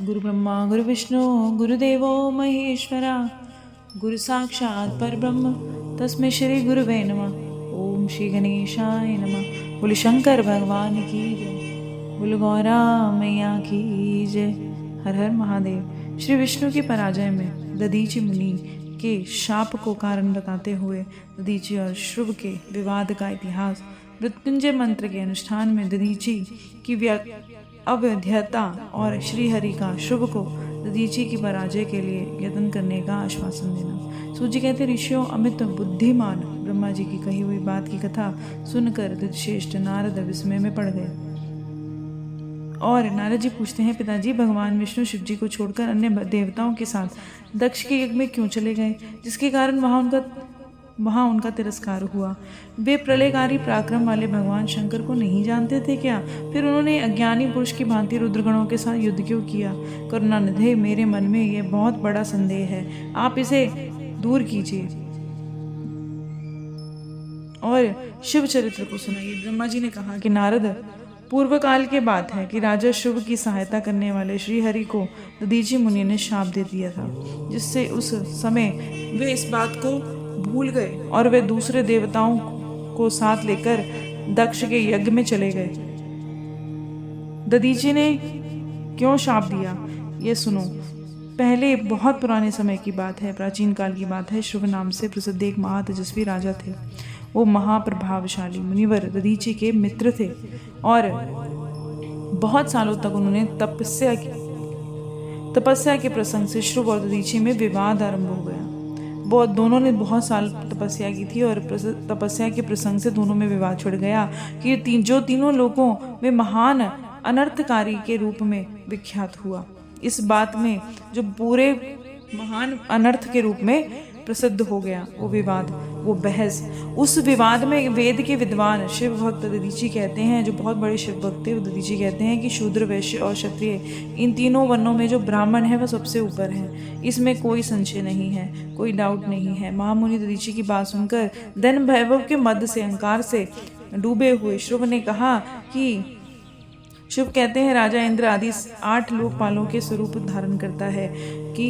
गुरु ब्रह्मा गुरु विष्णु गुरुदेवो महेश्वरा गुरु साक्षात् परब्रह्म तस्मै श्री गुरुवे नमः। ओम श्री गणेशाय नमः। बोले शंकर भगवान की जय, बोले गौरा मैया की जय। हर हर महादेव। श्री विष्णु की पराजय में दधीचि मुनि के शाप को कारण बताते हुए दधीचि और शुभ के विवाद का इतिहास। मृत्युंजय मंत्र के अनुष्ठान में दधीचि की अवैधता और श्रीहरि का शुभ को दधीचि की पराजय के लिए यत्न करने का आश्वासन देना। सूजी कहते ऋषियों अमित बुद्धिमान ब्रह्मा जी की कही हुई बात की कथा सुनकर श्रेष्ठ नारद विस्मय में पड़ गए। और नारद जी पूछते हैं, पिताजी भगवान विष्णु शिव जी को छोड़कर अन्य देवताओं के साथ दक्ष के यज्ञ में क्यों चले गए, जिसके कारण वहाँ उनका तिरस्कार हुआ। वे प्रलयकारी पराक्रम वाले भगवान शंकर को नहीं जानते थे क्या? फिर उन्होंने अज्ञानी पुरुष की भांति रुद्रगणों के साथ युद्ध क्यों किया? करुणानिधे, मेरे मन में यह बहुत बड़ा संदेह है, आप इसे दूर कीजिए और शिव चरित्र को सुनाइए। ब्रह्मा जी ने कहा कि नारद, पूर्व काल की बात है कि राजा शुभ की सहायता करने वाले श्रीहरि को दधीचि मुनि ने शाप दे दिया था, जिससे उस समय वे इस बात को भूल गए और वे दूसरे देवताओं को साथ लेकर दक्ष के यज्ञ में चले गए। दधीचि ने क्यों शाप दिया, ये सुनो। पहले बहुत पुराने समय की बात है, प्राचीन काल की बात है। शुभ नाम से प्रसिद्ध एक महातेजस्वी राजा थे। वो महाप्रभावशाली मुनिवर दधीचि के मित्र थे और बहुत सालों तक उन्होंने तपस्या के प्रसंग से शुभ और दधीचि में विवाद आरंभ हो गया। दोनों ने बहुत साल तपस्या की थी और तपस्या के प्रसंग से दोनों में विवाद छिड़ गया कि जो तीनों लोगों में महान अनर्थकारी के रूप में विख्यात हुआ। इस बात में जो पूरे महान अनर्थ के रूप में प्रसिद्ध हो गया, वो विवाद, वो बहस। उस विवाद में वेद के विद्वान शिव भक्त दधीचि कहते हैं, जो बहुत बड़े शिव भक्त थे, वो दधीचि कहते हैं कि शूद्र, वैश्य और क्षत्रिय, इन तीनों वर्णों में जो ब्राह्मण है वह सबसे ऊपर है। इसमें कोई संशय नहीं है, कोई डाउट नहीं है। महामुनि दधीचि की बात सुनकर धन वैभव के मद से, अहंकार से डूबे हुए शुभ ने कहा कि शुभ कहते हैं, राजा इंद्र आदि 8 लोकपालों के स्वरूप धारण करता है कि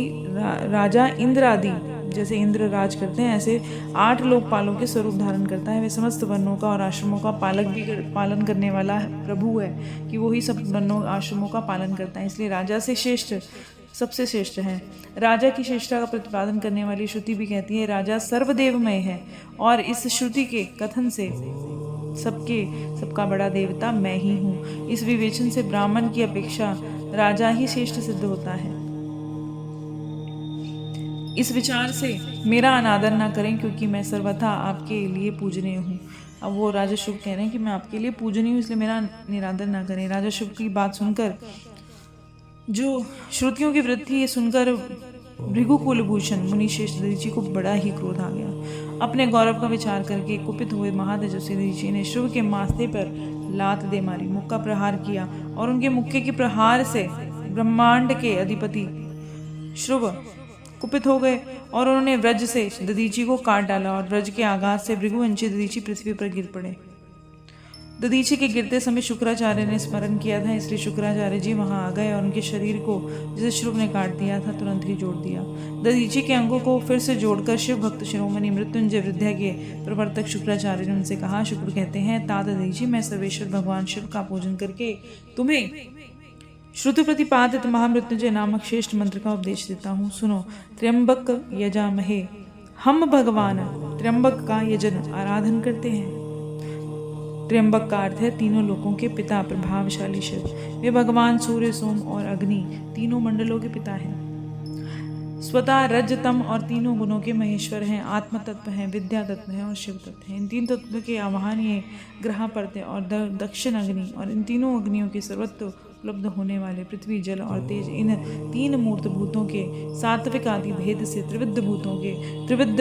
राजा इंद्र आदि जैसे इंद्र राज करते हैं, ऐसे 8 लोकपालों के स्वरूप धारण करता है। वे समस्त वर्णों का और आश्रमों का पालन करने वाला प्रभु है कि वो ही सब वर्णों आश्रमों का पालन करता है, इसलिए राजा से श्रेष्ठ, सबसे श्रेष्ठ है। राजा की श्रेष्ठता का प्रतिपादन करने वाली श्रुति भी कहती है, राजा सर्वदेवमय है। और इस श्रुति के कथन से सबका बड़ा देवता मैं ही हूँ। इस विवेचन से ब्राह्मण की अपेक्षा राजा ही श्रेष्ठ सिद्ध होता है। इस विचार से मेरा अनादर ना करें, क्योंकि मैं सर्वथा आपके लिए पूजनीय हूँ। अब वो राजा शुभ कह रहे हैं कि मैं आपके लिए पूजनीय हूँ, इसलिए मेरा निरादर ना करें। राजा शुभ की बात सुनकर, जो श्रुतियों की वृत्ति ये सुनकर भृगुकुल भूषण मुनि श्रेष्ठ दधीचि को बड़ा ही क्रोध आ गया। अपने गौरव का विचार करके कुपित हुए महातेजस्वी दधीचि ने शुभ के माथे पर लात दे मारी, मुक्का प्रहार किया और उनके मुक्के के प्रहार से ब्रह्मांड के अधिपति शुभ कुपित हो गए और उन्होंने व्रज से दधीचि को काट डाला और व्रज के आघात से भृगुवंशी दधीचि पृथ्वी पर गिर पड़े। दधीचि के गिरते समय शुक्राचार्य ने स्मरण किया था, इसलिए शुक्राचार्य जी वहां आ गए और उनके शरीर को जिसे शुभ ने काट दिया था तुरंत ही जोड़ दिया। दधीचि के अंगों को फिर से जोड़कर शिव भक्त शिरोमणि मृत्युंजय विद्या के प्रवर्तक शुक्राचार्य ने उनसे कहा। शुक्र कहते हैं, तात दधीचि, मैं सर्वेश्वर भगवान शिव का पूजन करके तुम्हें श्रुति प्रतिपादित महामृत्युंजय नामक श्रेष्ठ मंत्र का उपदेश देता हूँ, सुनो। त्र्यंबक यजामहे, हम भगवान त्र्यंबक का यजन आराधन करते हैं। त्र्यंबक का अर्थ है तीनों लोकों के पिता, प्रभावशाली शिव। वे भगवान सूर्य, सोम और अग्नि तीनों मंडलों के पिता हैं। स्वतः रज, तम और तीनों गुणों के महेश्वर हैं। आत्म तत्व हैं, विद्या तत्व हैं और शिव तत्व हैं। इन 3 तत्व के आवाहन ये ग्रह परते और दक्षिण अग्नि और इन तीनों अग्नियों के सर्वत्र उपलब्ध होने वाले पृथ्वी, जल और तेज, इन 3 मूर्त भूतों के सात्विक आदि भेद से त्रिविध भूतों के, त्रिविध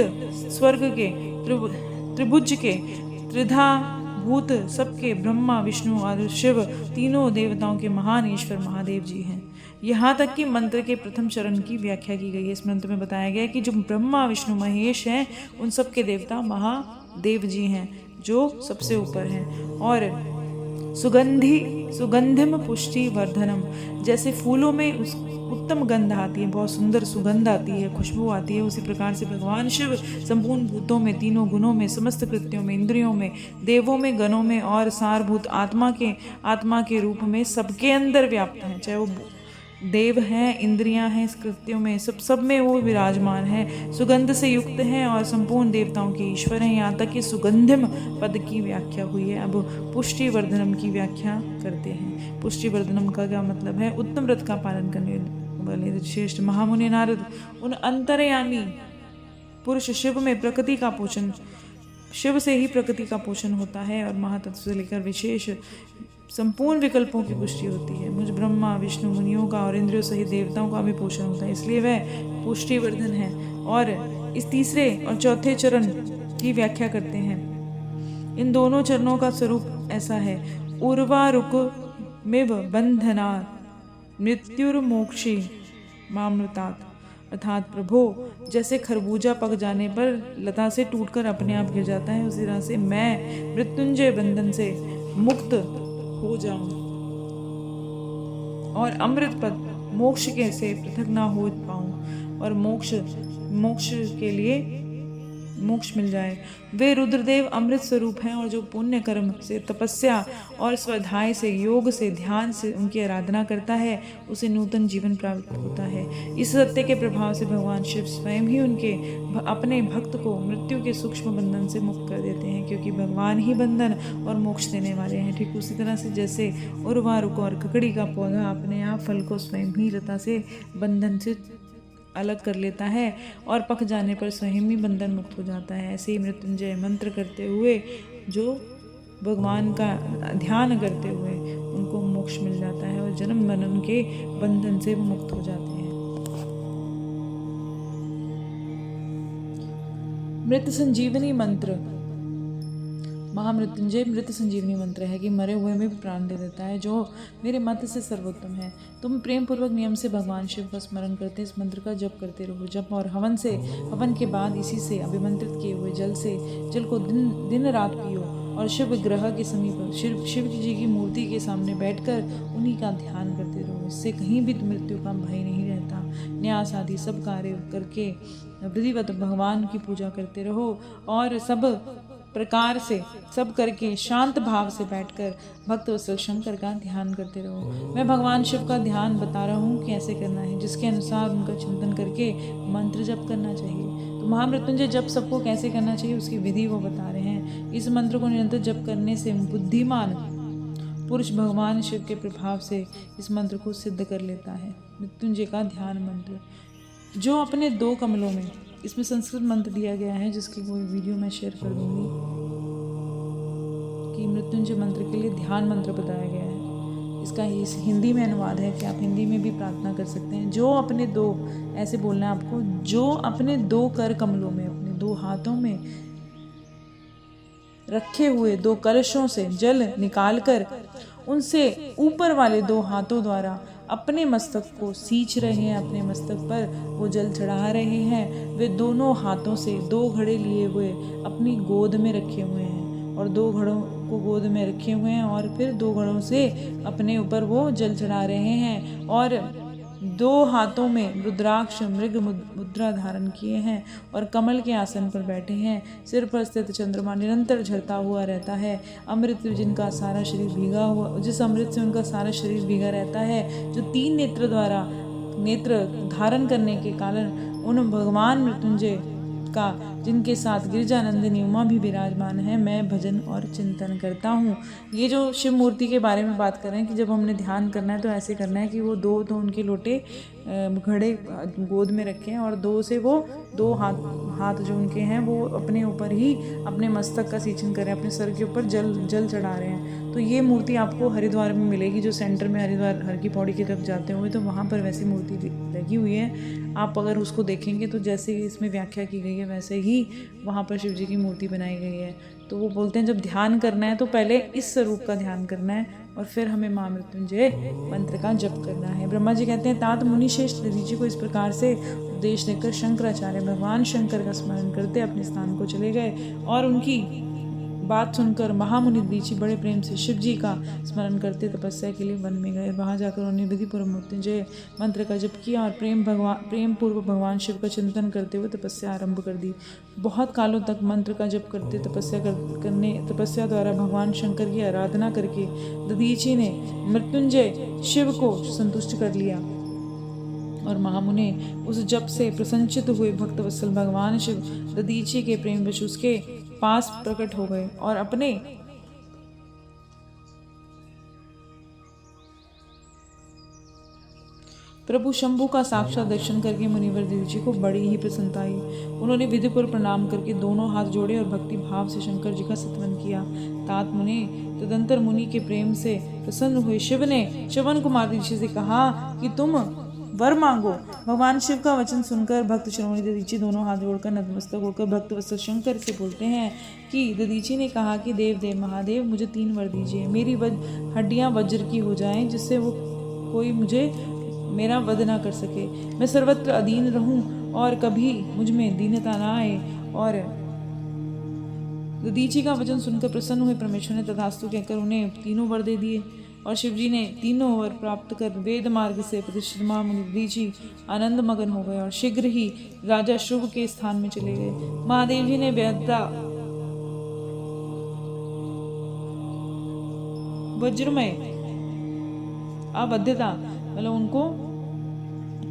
स्वर्ग के, त्रिभुज के, त्रिधा भूत सबके, ब्रह्मा विष्णु और शिव तीनों देवताओं के महान ईश्वर महादेव जी हैं। यहाँ तक कि मंत्र के प्रथम चरण की व्याख्या की गई है। इस मंत्र में बताया गया है कि जो ब्रह्मा विष्णु महेश हैं, उन सब के देवता महादेव जी हैं, जो सबसे ऊपर हैं। और सुगंधिम पुष्टि वर्धनम, जैसे फूलों में उस उत्तम गंध आती है, बहुत सुंदर सुगंध आती है, खुशबू आती है, उसी प्रकार से भगवान शिव संपूर्ण भूतों में, तीनों गुणों में, समस्त कृत्यों में, इंद्रियों में, देवों में, गणों में और सारभूत आत्मा के रूप में सबके अंदर व्याप्त है। चाहे वो देव हैं, इंद्रियां हैं, कृत्यों में, सब में वो विराजमान है, सुगंध से युक्त हैं और संपूर्ण देवताओं के ईश्वर हैं। यहाँ तक कि सुगंधिम पद की व्याख्या हुई है। अब पुष्टि वर्धनम की व्याख्या करते हैं। पुष्टि वर्धनम का क्या मतलब है? उत्तम व्रत का पालन करने वाले श्रेष्ठ महामुनि नारद उन अंतर्यामी पुरुष शिव में प्रकृति का पोषण, शिव से ही प्रकृति का पोषण होता है और महातत्व से लेकर विशेष संपूर्ण विकल्पों की पुष्टि होती है। मुझ ब्रह्मा विष्णु मुनियों का और इंद्रियों सहित देवताओं का भी पोषण होता है, इसलिए वह पुष्टिवर्धन है। और इस तीसरे और चौथे चरण की व्याख्या करते हैं। इन दोनों चरणों का स्वरूप ऐसा है। उर्वारुक मिव बंधनात् मृत्युर्मोक्षी मामृतात्, अर्थात प्रभो जैसे खरबूजा पक जाने पर लता से टूटकर अपने आप गिर जाता है, उसी तरह से मैं मृत्युंजय बंधन से मुक्त हो जाऊं और अमृत पद मोक्ष के से पृथक ना हो पाऊं और मोक्ष के लिए मोक्ष मिल जाए। वे रुद्रदेव अमृत स्वरूप हैं और जो पुण्य कर्म से, तपस्या और स्वाध्याय से, योग से, ध्यान से उनकी आराधना करता है, उसे नूतन जीवन प्राप्त होता है। इस सत्य के प्रभाव से भगवान शिव स्वयं ही अपने भक्त को मृत्यु के सूक्ष्म बंधन से मुक्त कर देते हैं, क्योंकि भगवान ही बंधन और मोक्ष देने वाले हैं। ठीक उसी तरह से जैसे उर्वारुक और ककड़ी का पौधा अपने आप फल को स्वयं ही लता से बंधन से अलग कर लेता है और पक जाने पर स्वयं ही बंधन मुक्त हो जाता है, ऐसे ही मृत्युंजय मंत्र करते हुए जो भगवान का ध्यान करते हुए उनको मोक्ष मिल जाता है और जन्म मरण के बंधन से वो मुक्त हो जाते हैं। मृत संजीवनी मंत्र। महामृत्युंजय मृत संजीवनी मंत्र है कि मरे हुए में भी प्राण दे देता है, जो मेरे मत से सर्वोत्तम है। तुम प्रेम पूर्वक नियम से भगवान शिव का स्मरण करते इस मंत्र का जप करते रहो। जप और हवन के बाद इसी से अभिमंत्रित किए हुए जल को दिन रात पियो और शिव विग्रह के समीप शिव जी की मूर्ति के सामने बैठकर उन्हीं का ध्यान करते रहो। इससे कहीं भी मृत्यु का भय नहीं रहता। न्यास आदि सब कार्य करके विधिवत भगवान की पूजा करते रहो और सब प्रकार से सब करके शांत भाव से बैठकर भक्त वत्सल शंकर का ध्यान करते रहो। मैं भगवान शिव का ध्यान बता रहा हूँ कि ऐसे करना है, जिसके अनुसार उनका चिंतन करके मंत्र जप करना चाहिए। तो महामृत्युंजय जप सबको कैसे करना चाहिए उसकी विधि वो बता रहे हैं। इस मंत्र को निरंतर जप करने से बुद्धिमान पुरुष भगवान शिव के प्रभाव से इस मंत्र को सिद्ध कर लेता है। मृत्युंजय का ध्यान मंत्र जो अपने 2 कमलों में, इसमें संस्कृत मंत्र दिया गया है जिसकी कोई वीडियो मैं शेयर कर दूंगी, कि मृत्युंजय मंत्र के लिए ध्यान मंत्र बताया गया है। इसका इस हिंदी में अनुवाद है कि आप हिंदी में भी प्रार्थना कर सकते हैं। जो अपने 2, ऐसे बोलना है आपको, जो अपने 2 कर कमलों में, अपने 2 हाथों में रखे हुए 2 कलशों से जल निकालकर उनसे ऊपर वाले 2 हाथों द्वारा अपने मस्तक को सींच रहे हैं, अपने मस्तक पर वो जल चढ़ा रहे हैं। वे दोनों हाथों से 2 घड़े लिए हुए अपनी गोद में रखे हुए हैं और 2 घड़ों को गोद में रखे हुए हैं और फिर 2 घड़ों से अपने ऊपर वो जल चढ़ा रहे हैं और 2 हाथों में रुद्राक्ष मृग मुद्रा धारण किए हैं और कमल के आसन पर बैठे हैं। सिर पर स्थित चंद्रमा निरंतर झरता हुआ रहता है। अमृत जिनका सारा शरीर भीगा हुआ, जिस अमृत से उनका सारा शरीर भीगा रहता है, जो 3 नेत्र धारण करने के कारण उन भगवान मृत्युंजय का, जिनके साथ गिरजानंदिनी उमा भी विराजमान है, मैं भजन और चिंतन करता हूँ। ये जो शिव मूर्ति के बारे में बात कर रहे हैं कि जब हमने ध्यान करना है तो ऐसे करना है कि वो 2 तो उनके लोटे घड़े गोद में रखें और 2 से वो 2 हाथ जो उनके हैं वो अपने ऊपर ही अपने मस्तक का सिंचन करें, अपने सर के ऊपर जल चढ़ा रहे हैं। तो ये मूर्ति आपको हरिद्वार में मिलेगी, जो सेंटर में हरिद्वार हर की पौड़ी की तरफ जाते हुए, तो वहाँ पर वैसी मूर्ति लगी हुई है। आप अगर उसको देखेंगे तो जैसे इसमें व्याख्या की गई है वैसे ही वहाँ पर शिव जी की मूर्ति बनाई गई है। तो वो बोलते हैं जब ध्यान करना है तो पहले इस स्वरूप का ध्यान करना है और फिर हमें महामृत्युंजय मंत्र का जप करना है। ब्रह्मा जी कहते हैं तात मुनि श्रेष्ठ दधीचि को इस प्रकार से उपदेश देकर शंकराचार्य भगवान शंकर का स्मरण करते अपने स्थान को चले गए और उनकी बात सुनकर महामुनि दधीचि बड़े प्रेम से शिव जी का स्मरण करते तपस्या के लिए वन में गए। वहां जाकर उन्होंने विधिपूर्वक मृत्युंजय मंत्र का जप किया और प्रेम पूर्वक भगवान शिव का चिंतन करते हुए तपस्या आरंभ कर दी। बहुत कालों तक मंत्र का जप करते तपस्या द्वारा भगवान शंकर की आराधना करके दधीचि ने मृत्युंजय शिव को संतुष्ट कर लिया और महामुनि उस जप से प्रसन्नचित हुए भक्तवत्सल भगवान शिव दधीचि के प्रेमवश उसके पास प्रकट हो गए और अपने प्रभु शंभु का साक्षात दर्शन करके मुनिवर दधीचि को बड़ी ही प्रसन्नता आई। उन्होंने विधिपूर्वक प्रणाम करके दोनों हाथ जोड़े और भक्ति भाव से शंकर जी का स्तवन किया। तात मुनि तदंतर मुनि के प्रेम से प्रसन्न हुए शिव ने च्यवन कुमार दधीचि से कहा कि तुम वर मांगो। भगवान शिव का वचन सुनकर भक्त शिरोमणि दधीचि दोनों हाथ जोड़कर नतमस्तक होकर भक्तवत्सल शंकर से बोलते हैं कि दधीचि ने कहा कि देव महादेव मुझे 3 वर दीजिए। मेरी हड्डियां वज्र की हो जाएं जिससे वो कोई मेरा वध ना कर सके। मैं सर्वत्र अधीन रहूं और कभी मुझ में दीनता ना आए। और दधीचि का वचन सुनकर प्रसन्न हुए परमेश्वर ने तथास्तु कहकर उन्हें 3 वर दे दिए और शिवजी ने 3 वर प्राप्त कर वेद मार्ग से प्रतिष्ठित महामुनि दधीचि आनंद मगन हो गए और शीघ्र ही राजा शुभ के स्थान में चले गए। महादेव जी ने वज्रमय अवध्यता मतलब उनको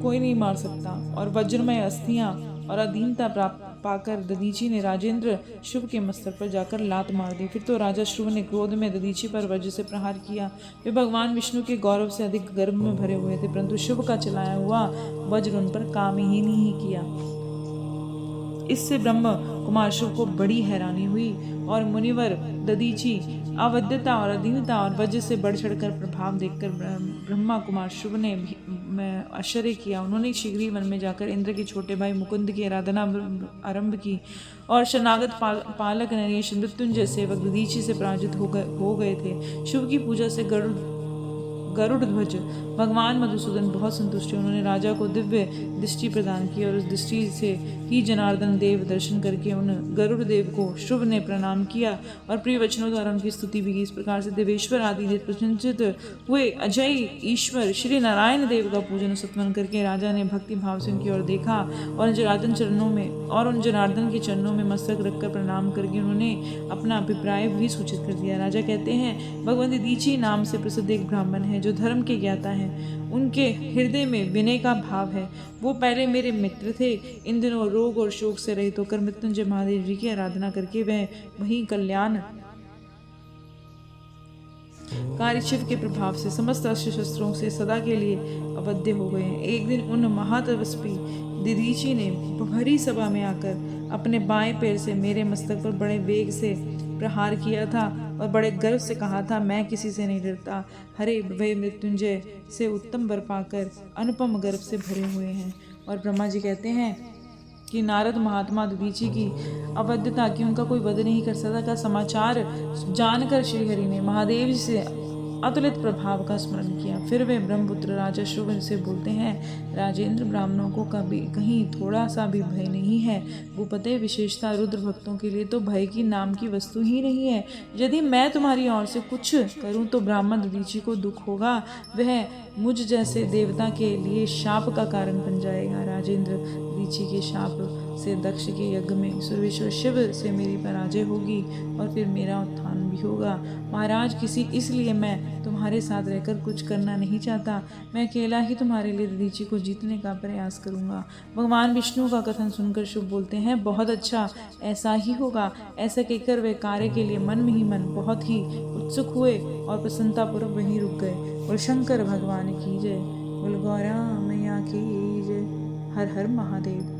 कोई नहीं मार सकता और वज्रमय अस्थियां और अधीनता प्राप्त पाकर दधीचि ने राजेंद्र शुभ के मस्तक पर जाकर लात मार दी। फिर तो राजा शुभ ने क्रोध में दधीचि पर वज्र से प्रहार किया। वे भगवान विष्णु के गौरव से अधिक गर्भ में भरे हुए थे, परंतु शुभ का चलाया हुआ वज्र उन पर काम ही नहीं किया। इससे ब्रह्म कुमार शुभ को बड़ी हैरानी हुई और मुनिवर दधीचि अवध्यता और अधीनता और वज्र से बढ़ चढ़कर प्रभाव देखकर ब्रह्मा कुमार शुभ ने आश्चर्य किया। उन्होंने शीघ्र ही वन में जाकर इंद्र के छोटे भाई मुकुंद की आराधना आरंभ की और शरणागत पालक नरेश मृत्युंजय सेवक दधीचि से पराजित हो गए थे। शिव की पूजा से गरुड़ ध्वज भगवान मधुसूदन बहुत संतुष्ट हुए। उन्होंने राजा को दिव्य दृष्टि प्रदान की और उस दृष्टि से ही जनार्दन देव दर्शन करके उन गरुड़ देव को शुभ ने प्रणाम किया और प्रिय वचनों द्वारा उनकी स्तुति भी की। इस प्रकार से देवेश्वर आदि देव प्रसन्नचित हुए। अजय ईश्वर श्री नारायण देव का पूजन स्तवन करके राजा ने भक्ति भाव से उनकी ओर देखा और उन जनार्दन के चरणों में मस्तक रखकर प्रणाम करके उन्होंने अपना अभिप्राय भी सूचित कर दिया। राजा कहते हैं भगवान दधीचि नाम से प्रसिद्ध एक ब्राह्मण है जो धर्म के ज्ञाता हैं। उनके हृदय में विनय का भाव है। वो पहले मेरे मित्र थे। इन दिनों रोग और शोक से रहित होकर मृत्युंजय महादेव जी की आराधना करके वह वही कल्याण कार्य शिव के प्रभाव से समस्त अस्त्र शस्त्रों से सदा के लिए अवध्य हो गए हैं। एक दिन उन महातपस्वी दधीचि ने भरी सभा में आकर अपने बाएं पैर से मेरे मस्तक पर बड़े वेग से प्रहार किया था और बड़े गर्व से कहा था, मैं किसी से नहीं डरता। हरे वे मृत्युंजय से उत्तम वर पाकर अनुपम गर्व से भरे हुए हैं। और ब्रह्मा जी कहते हैं कि नारद महात्मा दधीचि की अवध्यता की उनका कोई वध नहीं कर सकता का समाचार जानकर श्रीहरि ने महादेव से अतुलित प्रभाव का स्मरण किया। फिर वे ब्रह्मपुत्र राजा शुभ से बोलते हैं, राजेंद्र ब्राह्मणों को कभी कहीं थोड़ा सा भी भय नहीं है। भूपते विशेषता रुद्र भक्तों के लिए तो भय की नाम की वस्तु ही नहीं है। यदि मैं तुम्हारी ओर से कुछ करूं तो ब्राह्मण दधीचि को दुख होगा, वह मुझ जैसे देवता के लिए शाप का कारण बन जाएगा। राजेंद्र दधीचि के शाप से दक्ष के यज्ञ में सर्वेश्वर शिव से मेरी पराजय होगी और फिर मेरा उत्थान भी होगा। महाराज इसलिए मैं तुम्हारे साथ रहकर कुछ करना नहीं चाहता। मैं अकेला ही तुम्हारे लिए दधीचि को जीतने का प्रयास करूंगा। भगवान विष्णु का कथन सुनकर शुभ बोलते हैं, बहुत अच्छा, ऐसा ही होगा। ऐसा कहकर वे कार्य के लिए मन में ही मन बहुत ही उत्सुक हुए और प्रसन्नतापूर्वक वहीं रुक गए। और शंकर भगवान की जय, बोल गौरा मैया की जय। हर हर महादेव।